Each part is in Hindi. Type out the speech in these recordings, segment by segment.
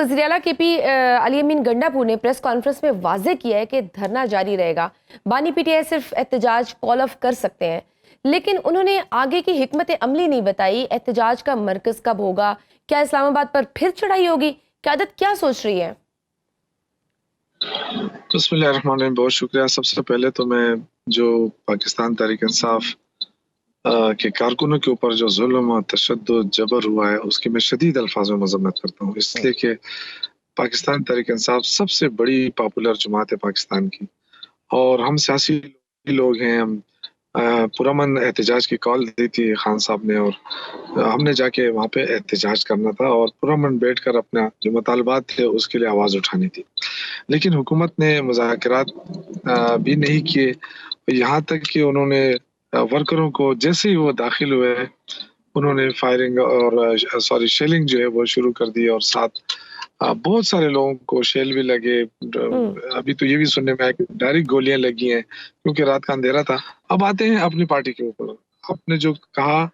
वज़ीर आला केपी अली अमीन गंडापुर ने प्रेस कॉन्फ्रेंस में वाज़ेह किया है कि धरना जारी रहेगा। बानी पीटीआई सिर्फ एहतजाज कॉल ऑफ कर सकते हैं, लेकिन उन्होंने आगे की हिकमत अमली नहीं बताई। एहतजाज का मरकज कब होगा? क्या इस्लामाबाद पर फिर चढ़ाई होगी? क़यादत क्या सोच रही है? बिस्मिल्लाहिर्रहमानिर्रहीम, बहुत शुक्रिया। सबसे पहले तो मैं जो पाकिस्तान तहरीक इंसाफ के कारकुनों के ऊपर जो जुल्म और तशद्दुद जबर हुआ है उसकी मैं शदीद अल्फाज में मजम्मत करता हूँ, इसलिए कि पाकिस्तान तहरीक इंसाफ सबसे बड़ी पॉपुलर जमात है पाकिस्तान की, और हम सियासी लोग हैं। हम पुरअमन एहतजाज की कॉल दी थी खान साहब ने, और हमने जाके वहाँ पे एहतजाज करना था और पुरअमन बैठ कर अपना जो मुतालबात थे उसके लिए आवाज़ उठानी थी। लेकिन हुकूमत ने मुज़ाकरात भी नहीं किए, यहाँ तक कि उन्होंने वर्करों को जैसे ही वो दाखिल हुए उन्होंने फायरिंग और शेलिंग जो है वो शुरू कर दी, और साथ बहुत सारे लोगों को शेल भी लगे। अभी तो ये भी सुनने में आया कि डायरेक्ट गोलियां लगी हैं क्योंकि रात का अंधेरा था। अब आते हैं अपनी पार्टी के ऊपर। आपने जो कहा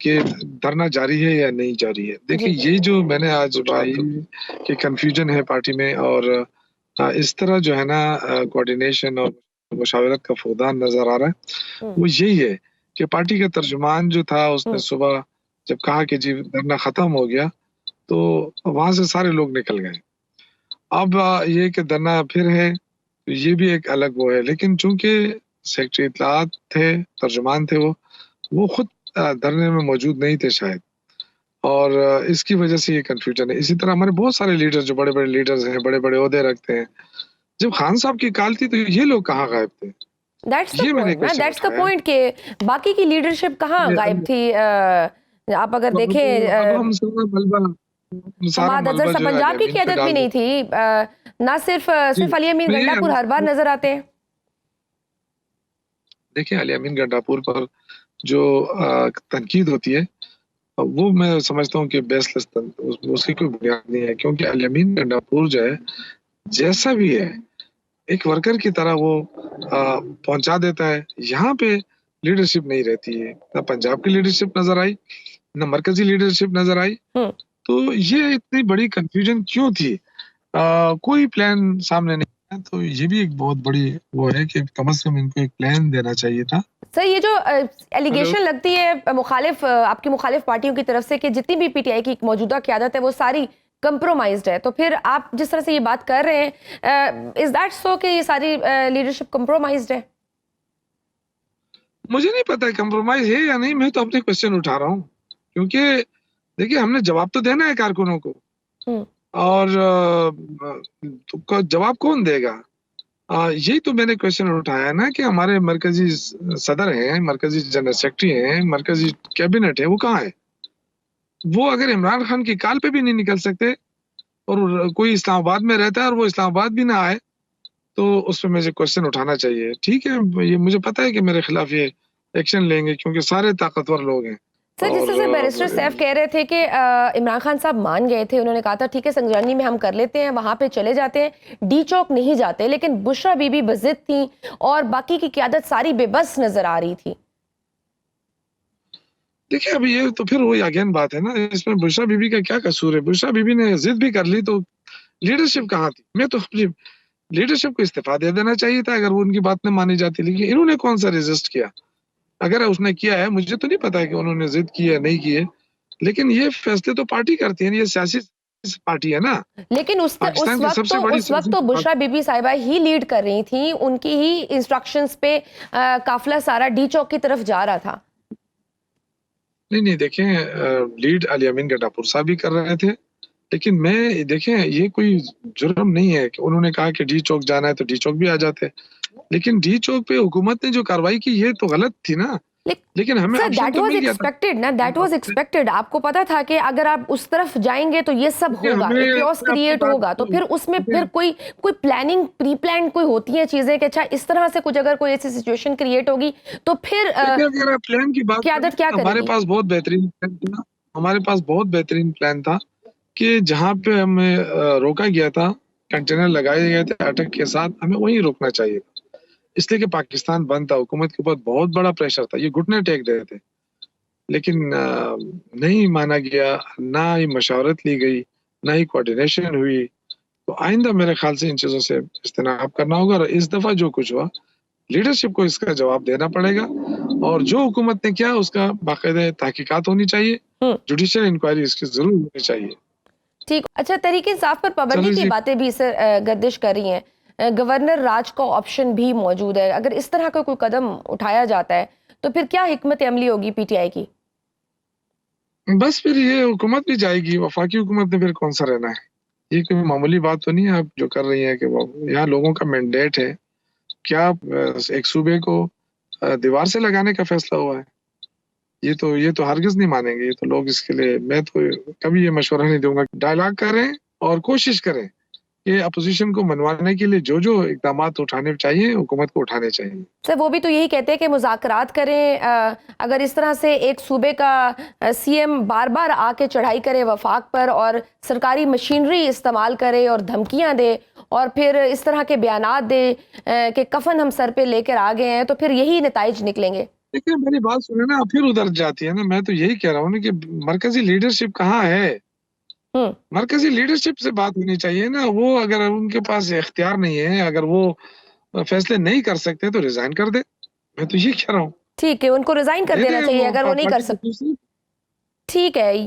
कि धरना जारी है या नहीं जारी है, देखिए ये जो मैंने आज उठाई कि कंफ्यूजन है पार्टी में, और इस तरह जो है ना कोऑर्डिनेशन और मुशावरत का फुकदान नजर आ रहा है, वो यही है कि पार्टी का तर्जुमान जो था उसने सुबह जब कहा कि जी धरना खत्म हो गया तो वहां से सारे लोग निकल गए। अब ये कि धरना फिर है तो ये भी एक अलग वो है, लेकिन चूंकि सेक्रेटरी इत्तलात थे, तर्जुमान थे, वो खुद धरने में मौजूद नहीं थे शायद, और इसकी वजह से ये कंफ्यूजन है। इसी तरह हमारे बहुत सारे लीडर्स जो बड़े बड़े लीडर्स हैं, बड़े बड़े ओहदे रखते हैं, जब खान साहब की काल थी तो ये लोग कहाँ गायब थे? दैट्स द पॉइंट के बाकी की लीडरशिप कहाँ गायब थी? आप अगर देखें हमाद अजहर पंजाब की क़यादत भी नहीं थी, ना सिर्फ अली अमीन गंडापुर हर बार नजर आते हैं। देखिए अली अमीन गंडापुर पर जो तनकीद होती है वो मैं समझता हूँ कि बेसलेस उसकी कोई बुनियाद नहीं है, क्योंकि अली अमीन गंडापुर जो है जैसा भी है एक वर्कर की तरह वो पहुंचा देता है। यहाँ पे लीडरशिप नहीं रहती है, ना पंजाब की लीडरशिप नजर आई, ना मरकजी लीडरशिप नजर आई। तो ये इतनी बड़ी कंफ्यूजन क्यों थी? कोई प्लान सामने नहीं है, तो ये भी एक बहुत बड़ी वो है कि कम से कम इनको एक प्लान देना चाहिए था। सर ये जो एलिगेशन लगती है मुखालिफ आपकी मुखालिफ पार्टियों की तरफ से कि जितनी भी पीटीआई की मौजूदा क़यादत है वो सारी कंप्रोमाइज्ड है, तो फिर आप जिस तरह से ये बात कर रहे हैं, इज दैट सो कि ये सारी लीडरशिप कंप्रोमाइज्ड है? मुझे नहीं पता कंप्रोमाइज है या नहीं, मैं तो अपने क्वेश्चन उठा रहा हूँ, क्योंकि देखिए हमने जवाब तो देना है कारकुनों को, और तो जवाब कौन देगा? यही तो मैंने क्वेश्चन उठाया ना कि हमारे मरकजी सदर हैं, मरकजी जनरल सेक्रेटरी हैं, मरकजी कैबिनेट है, वो कहाँ है? वो अगर इमरान खान की काल पे भी नहीं निकल सकते और कोई इस्लामाबाद में रहता है और वो इस्लामाबाद भी ना आए, तो उस पर मुझे क्वेश्चन उठाना चाहिए। ठीक है, ये मुझे पता है कि मेरे खिलाफ ये एक्शन लेंगे क्योंकि सारे ताकतवर लोग हैं। सर जिस तरह से बैरिस्टर सैफ कह रहे थे कि इमरान खान साहब मान गए थे, उन्होंने कहा था ठीक है संगजानी में हम कर लेते हैं, वहां पे चले जाते हैं, डी चौक नहीं जाते, लेकिन बुशरा बीबी बजिद थी और बाकी की क़यादत सारी बेबस नजर आ रही थी। देखिए अभी ये तो फिर वही अगेन बात है ना, इसमें बुशरा बीबी का क्या कसूर है? बुशरा बीबी ने जिद भी कर ली तो लीडरशिप कहाँ थी? मैं तो अपनी लीडरशिप को इस्तीफा दे देना चाहिए था अगर वो उनकी बात न मानी जाती, लेकिन इन्होंने कौन सा रेजिस्ट किया? अगर उसने किया है, मुझे तो नहीं पता है कि उन्होंने जिद की है नहीं की है, लेकिन ये फैसले तो पार्टी करती है, ये सियासी पार्टी है ना। लेकिन उस वक्त तो बुशरा बीबी साहिबा ही लीड कर रही थी, उनकी ही इंस्ट्रक्शंस पे काफिला सारा डी चौक की तरफ जा रहा था। नहीं देखें, लीड अली अमीन गंडापुर साहब भी कर रहे थे, लेकिन मैं देखें ये कोई जुर्म नहीं है कि उन्होंने कहा कि डी चौक जाना है तो डी चौक भी आ जाते, लेकिन डी चौक पे हुकूमत ने जो कार्रवाई की ये तो गलत थी ना। लेकिन हमें दैट वाज एक्सपेक्टेड ना, दैट वाज एक्सपेक्टेड। आपको पता था कि अगर आप उस तरफ जाएंगे तो ये सब होगा, chaos क्रिएट होगा, तो फिर उसमें फिर कोई प्लानिंग प्री प्लान कोई होती है चीजें कि अच्छा इस तरह से कुछ अगर कोई ऐसी सिचुएशन क्रिएट होगी तो फिर प्लान की बात क़यादत क्या करेगी? हमारे पास बहुत बेहतरीन प्लान था, हमारे पास बहुत बेहतरीन प्लान था कि जहाँ पे हमें रोका गया था, कंटेनर लगाए गए थे अटक के साथ, हमें वहीं रोकना चाहिए था, इसलिए कि पाकिस्तान बंद था, हुकूमत के ऊपर बहुत बड़ा प्रेशर था, ये घुटने टेक रहे थे, लेकिन नहीं माना गया, ना ही मशावरत ली गई, ना ही कोऑर्डिनेशन हुई। तो आइंदा मेरे ख्याल से इन चीजों से इज्तनाब करना होगा और इस दफा जो कुछ हुआ लीडरशिप को इसका जवाब देना पड़ेगा और जो हुकूमत ने किया उसका बाकायदा तहकीकात होनी चाहिए, जुडिशियल इंक्वायरी इसकी जरूर होनी चाहिए। ठीक। अच्छा, तहरीक इंसाफ पर पाबंदी चलिए की जी। बातें भी सर गर्दिश कर रही हैं। गवर्नर राज का ऑप्शन भी मौजूद है। अगर इस तरह का कोई कदम उठाया जाता है तो फिर क्या हिकमत अमली होगी पीटीआई की? बस फिर ये हुकूमत भी जाएगी, वफाकी हुकूमत ने फिर कौन सा रहना है। ये कोई मामूली बात तो नहीं है आप जो कर रही हैं कि वो यहाँ लोगों का मैंडेट है। क्या एक सूबे को दीवार से लगाने का फैसला हुआ है? ये तो हरगिज नहीं मानेंगे। ये तो लोग इसके लिए, मैं तो कभी ये मशवरा नहीं दूंगा। डायलॉग करें और कोशिश करें कि अपोजिशन को मनवाने के लिए जो जो इकदाम उठाने चाहिए हुकूमत को उठाने चाहिए। सर वो भी तो यही कहते हैं कि मुज़ाकरात करें। अगर इस तरह से एक सूबे का सीएम बार बार आके चढ़ाई करे वफाक पर और सरकारी मशीनरी इस्तेमाल करे और धमकियां दे और फिर इस तरह के बयानात दे कि कफन हम सर पे लेकर आ गए हैं, तो फिर यही नताइज निकलेंगे। देखिए मेरी बात सुने ना, फिर उधर जाती है ना। मैं तो यही कह रहा हूँ ना कि मरकजी लीडरशिप कहाँ है। मरकजी लीडरशिप से बात होनी चाहिए ना। वो अगर उनके पास इख्तियार नहीं है, अगर वो फैसले नहीं कर सकते तो रिजाइन कर दे। मैं तो ये कह रहा हूँ ठीक है, उनको रिजाइन कर दे देना दे चाहिए वो अगर वो नहीं कर पार्टी को सकते। दूसरी। ठीक है।